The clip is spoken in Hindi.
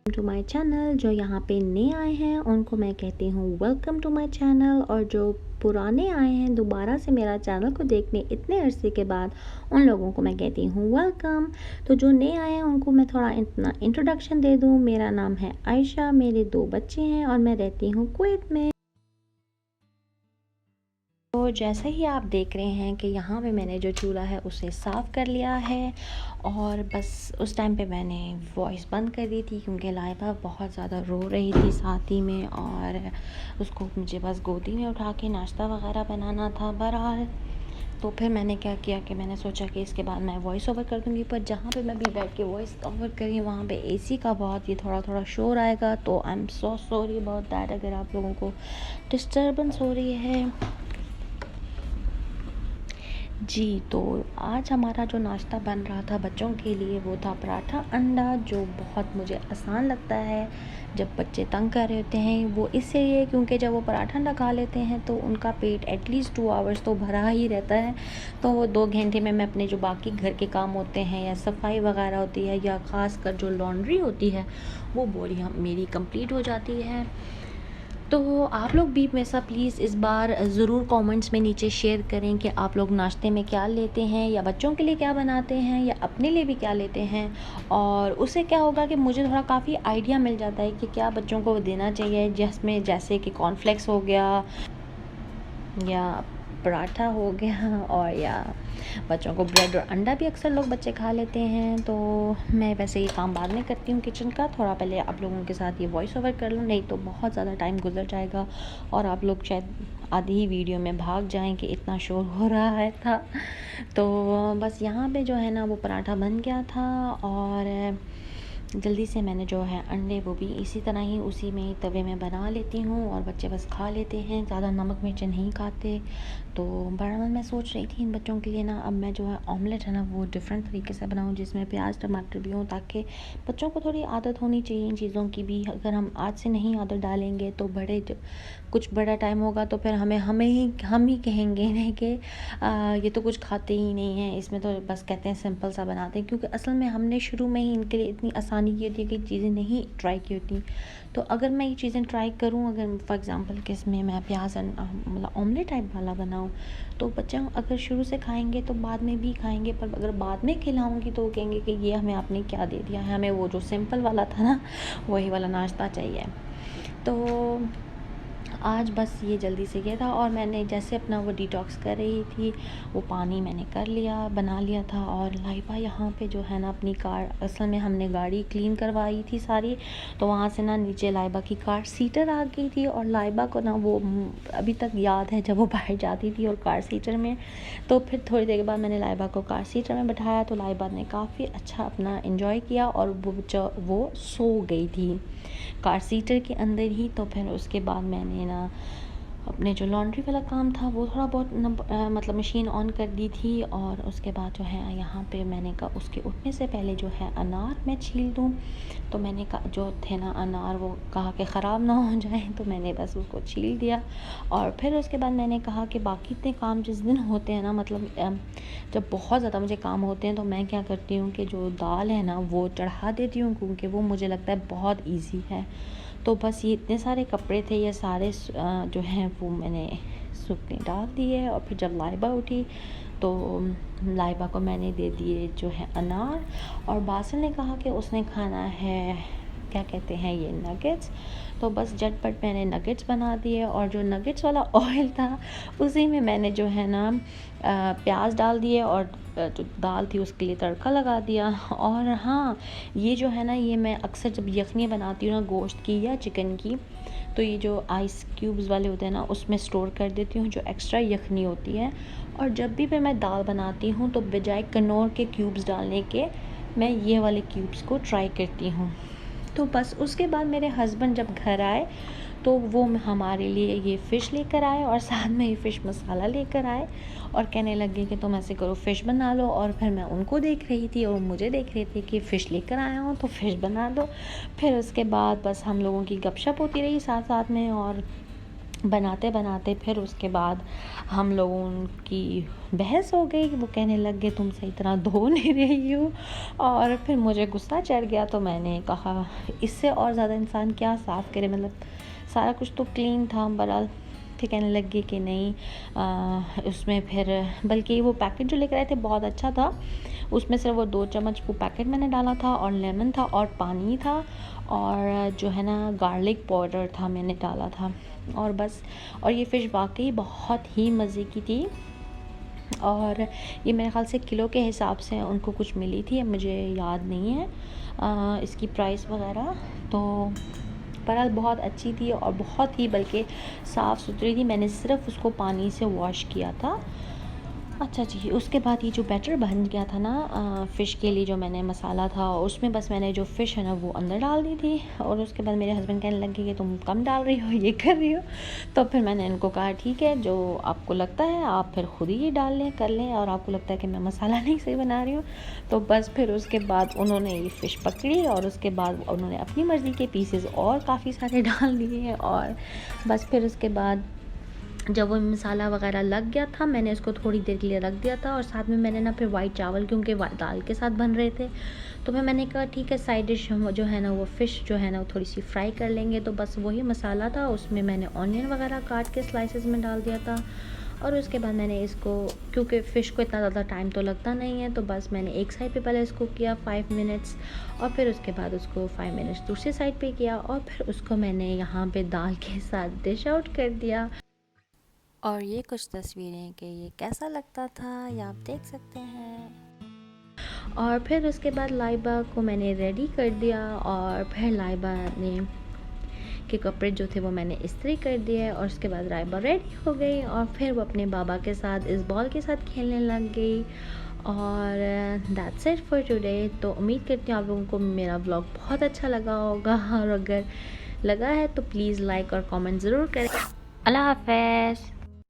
To my channel. जो यहाँ पे नए आए हैं उनको मैं कहती हूँ वेलकम टू माय चैनल, और जो पुराने आए हैं दोबारा से मेरा चैनल को देखने इतने अरसे के बाद, उन लोगों को मैं कहती हूँ वेलकम। तो जो नए आए हैं उनको मैं थोड़ा इतना इंट्रोडक्शन दे दूँ। मेरा नाम है आयशा, मेरे 2 बच्चे हैं और मैं रहती हूँ कुवैत में। तो जैसे ही आप देख रहे हैं कि यहाँ पे मैंने जो चूल्हा है उसे साफ़ कर लिया है, और बस उस टाइम पे मैंने वॉइस बंद कर दी थी क्योंकि लाइबा बहुत ज़्यादा रो रही थी साथ ही में, और उसको मुझे बस गोदी में उठा के नाश्ता वगैरह बनाना था। बहरहाल तो फिर मैंने क्या किया कि मैंने सोचा कि इसके बाद मैं वॉइस ओवर कर दूँगी, पर जहाँ पे मैं भी बैठ के वॉइस ओवर करी वहाँ पे एसी का बहुत ही थोड़ा शोर आएगा, तो I am so sorry about that अगर आप लोगों को डिस्टर्बेंस हो रही है जी। तो आज हमारा जो नाश्ता बन रहा था बच्चों के लिए वो था पराठा अंडा, जो बहुत मुझे आसान लगता है जब बच्चे तंग कर रहे होते हैं। वो इसलिए क्योंकि जब वो पराठा अंडा खा लेते हैं तो उनका पेट एटलीस्ट 2 आवर्स तो भरा ही रहता है। तो वो 2 घंटे में मैं अपने जो बाकी घर के काम होते हैं या सफाई वगैरह होती है या ख़ास कर जो लॉन्ड्री होती है वो बोरी मेरी कंप्लीट हो जाती है। तो आप लोग भी मेरे साथ प्लीज़ इस बार ज़रूर कमेंट्स में नीचे शेयर करें कि आप लोग नाश्ते में क्या लेते हैं, या बच्चों के लिए क्या बनाते हैं, या अपने लिए भी क्या लेते हैं। और उससे क्या होगा कि मुझे थोड़ा काफ़ी आइडिया मिल जाता है कि क्या बच्चों को देना चाहिए, जिसमें जैसे कि कॉर्नफ्लेक्स हो गया या पराठा हो गया, और या बच्चों को ब्रेड और अंडा भी अक्सर लोग बच्चे खा लेते हैं। तो मैं वैसे ये काम बाद में करती हूँ किचन का, थोड़ा पहले आप लोगों के साथ ये वॉइस ओवर कर लूँ, नहीं तो बहुत ज़्यादा टाइम गुजर जाएगा और आप लोग शायद आधी ही वीडियो में भाग जाएं कि इतना शोर हो रहा है था। तो बस यहाँ पे जो है ना वो पराठा बन गया था, और जल्दी से मैंने जो है अंडे वो भी इसी तरह ही उसी में ही तवे में बना लेती हूँ, और बच्चे बस खा लेते हैं, ज़्यादा नमक मिर्च नहीं खाते। तो बहरहाल मैं सोच रही थी इन बच्चों के लिए ना अब मैं जो है ऑमलेट है ना वो डिफरेंट तरीके से बनाऊँ, जिसमें प्याज टमाटर भी हों, ताकि बच्चों को थोड़ी आदत होनी चाहिए इन चीज़ों की भी। अगर हम आज से नहीं आदत डालेंगे तो कुछ बड़ा टाइम होगा तो फिर हम ही कहेंगे नहीं कि ये तो कुछ खाते ही नहीं हैं, इसमें तो बस कहते हैं सिंपल सा बनाते हैं, क्योंकि असल में हमने शुरू में ही इनके लिए इतनी आसानी की होती है कि चीज़ें नहीं ट्राई की होती। तो अगर मैं ये चीज़ें ट्राई करूँ, अगर फॉर एग्ज़ाम्पल कि इसमें मैं प्याज मतलब ऑमलेट टाइप वाला बनाऊँ, तो बच्चे अगर शुरू से खाएंगे तो बाद में भी खाएंगे, पर अगर बाद में खिलाऊंगी तो वो कहेंगे कि ये हमें आपने क्या दे दिया है, हमें वो जो सिंपल वाला था ना वही वाला नाश्ता चाहिए। तो आज बस ये जल्दी से किया था, और मैंने जैसे अपना वो डिटॉक्स कर रही थी वो पानी मैंने बना लिया था। और लाइबा यहाँ पे जो है ना अपनी कार, असल में हमने गाड़ी क्लीन करवाई थी सारी, तो वहाँ से ना नीचे लाइबा की कार सीटर आ गई थी, और लाइबा को ना वो अभी तक याद है जब वो बाहर जाती थी और कार सीटर में। तो फिर थोड़ी देर के बाद मैंने लाइबा को कार सीटर में बैठाया, तो लाइबा ने काफ़ी अच्छा अपना इंजॉय किया, और वो सो गई थी कार सीटर के अंदर ही। तो फिर उसके बाद मैंने ना अपने जो लॉन्ड्री वाला काम था वो थोड़ा बहुत मतलब मशीन ऑन कर दी थी, और उसके बाद जो है यहाँ पे मैंने कहा उसके उठने से पहले जो है अनार मैं छील दूँ। तो मैंने कहा जो थे ना अनार वो कहा कि ख़राब ना हो जाए, तो मैंने बस उसको छील दिया। और फिर उसके बाद मैंने कहा कि बाकी इतने काम जिस दिन होते हैं ना, मतलब जब बहुत ज़्यादा मुझे काम होते हैं तो मैं क्या करती हूँ कि जो दाल है ना वो चढ़ा देती हूँ, क्योंकि वो मुझे लगता है बहुत ईजी है। तो बस ये इतने सारे कपड़े थे, ये सारे जो हैं वो मैंने सूखने डाल दिए। और फिर जब लाइबा उठी तो लाइबा को मैंने दे दिए जो है अनार, और बासिल ने कहा कि उसने खाना है क्या कहते हैं ये नगेट्स। तो बस झटपट मैंने नगेट्स बना दिए, और जो नगेट्स वाला ऑयल था उसी में मैंने जो है ना प्याज डाल दिए, और जो दाल थी उसके लिए तड़का लगा दिया। और हाँ, ये जो है ना ये मैं अक्सर जब यखनी बनाती हूँ ना गोश्त की या चिकन की, तो ये जो आइस क्यूब्स वाले होते हैं ना उसमें स्टोर कर देती हूँ जो एक्स्ट्रा यखनी होती है। और जब भी मैं दाल बनाती हूँ तो बजाय कनौर के क्यूब्स डालने के मैं ये वाले क्यूब्स को ट्राई करती हूँ। तो बस उसके बाद मेरे हस्बैंड जब घर आए तो वो हमारे लिए ये फ़िश लेकर आए, और साथ में ये फ़िश मसाला लेकर आए, और कहने लगे कि तुम ऐसे करो फ़िश बना लो। और फिर मैं उनको देख रही थी और मुझे देख रहे थे कि फ़िश लेकर आया हूँ तो फ़िश बना दो। फिर उसके बाद बस हम लोगों की गपशप होती रही साथ साथ में, और बनाते बनाते फिर उसके बाद हम लोगों की बहस हो गई। वो कहने लग गए तुम सही तरह धो नहीं रही हो, और फिर मुझे गुस्सा चढ़ गया। तो मैंने कहा इससे और ज़्यादा इंसान क्या साफ़ करे, मतलब सारा कुछ तो क्लीन था। बहरहाल फिर कहने लगी कि नहीं, उसमें फिर बल्कि वो पैकेट जो लेकर आए थे बहुत अच्छा था। उसमें सिर्फ वो 2 चम्मच वो पैकेट मैंने डाला था, और लेमन था और पानी था, और जो है ना गार्लिक पाउडर था मैंने डाला था, और बस। और ये फ़िश वाकई बहुत ही मज़े की थी। और ये मेरे ख़्याल से किलो के हिसाब से उनको कुछ मिली थी, अब मुझे याद नहीं है इसकी प्राइस वगैरह। तो बहरहाल बहुत अच्छी थी और बहुत ही बल्कि साफ़ सुथरी थी। मैंने सिर्फ उसको पानी से वॉश किया था। अच्छा जी, उसके बाद ये जो बैटर बन गया था ना फ़िश के लिए, जो मैंने मसाला था उसमें बस मैंने जो फ़िश है ना वो अंदर डाल दी थी। और उसके बाद मेरे हस्बैंड कहने लगे कि तुम कम डाल रही हो, ये कर रही हो। तो फिर मैंने इनको कहा ठीक है, जो आपको लगता है आप फिर खुद ही डाल लें, कर लें, और आपको लगता है कि मैं मसाला नहीं सही बना रही हूँ तो बस। फिर उसके बाद उन्होंने ये फ़िश पकड़ी, और उसके बाद उन्होंने अपनी मर्ज़ी के पीसेस और काफ़ी सारे डाल दिए। और बस फिर उसके बाद जब वो मसाला वगैरह लग गया था, मैंने उसको थोड़ी देर के लिए रख दिया था। और साथ में मैंने ना फिर वाइट चावल, क्योंकि दाल के साथ बन रहे थे, तो फिर मैंने कहा ठीक है साइड डिश हम जो है ना वो फ़िश जो है ना वो थोड़ी सी फ्राई कर लेंगे। तो बस वही मसाला था, उसमें मैंने ऑनियन वगैरह काट के स्लाइसेस में डाल दिया था। और उसके बाद मैंने इसको, क्योंकि फ़िश को इतना ज़्यादा टाइम तो लगता नहीं है, तो बस मैंने एक साइड पे पहले इसको किया 5 मिनट्स, और फिर उसके बाद उसको 5 मिनट्स दूसरी साइड पे किया, और फिर उसको मैंने यहाँ पे दाल के साथ डिश आउट कर दिया। और ये कुछ तस्वीरें कि ये कैसा लगता था, ये आप देख सकते हैं। और फिर उसके बाद लाइबा को मैंने रेडी कर दिया, और फिर लाइबा ने के कपड़े जो थे वो मैंने इस्त्री कर दिए, और उसके बाद लाइबा रेडी हो गई, और फिर वो अपने बाबा के साथ इस बॉल के साथ खेलने लग गई। और दैट्स इट फॉर टुडे। तो उम्मीद करती हूँ आप लोगों को मेरा व्लॉग बहुत अच्छा लगा होगा, और अगर लगा है तो प्लीज़ लाइक और कमेंट ज़रूर करें। अल्लाह हाफ़िज़।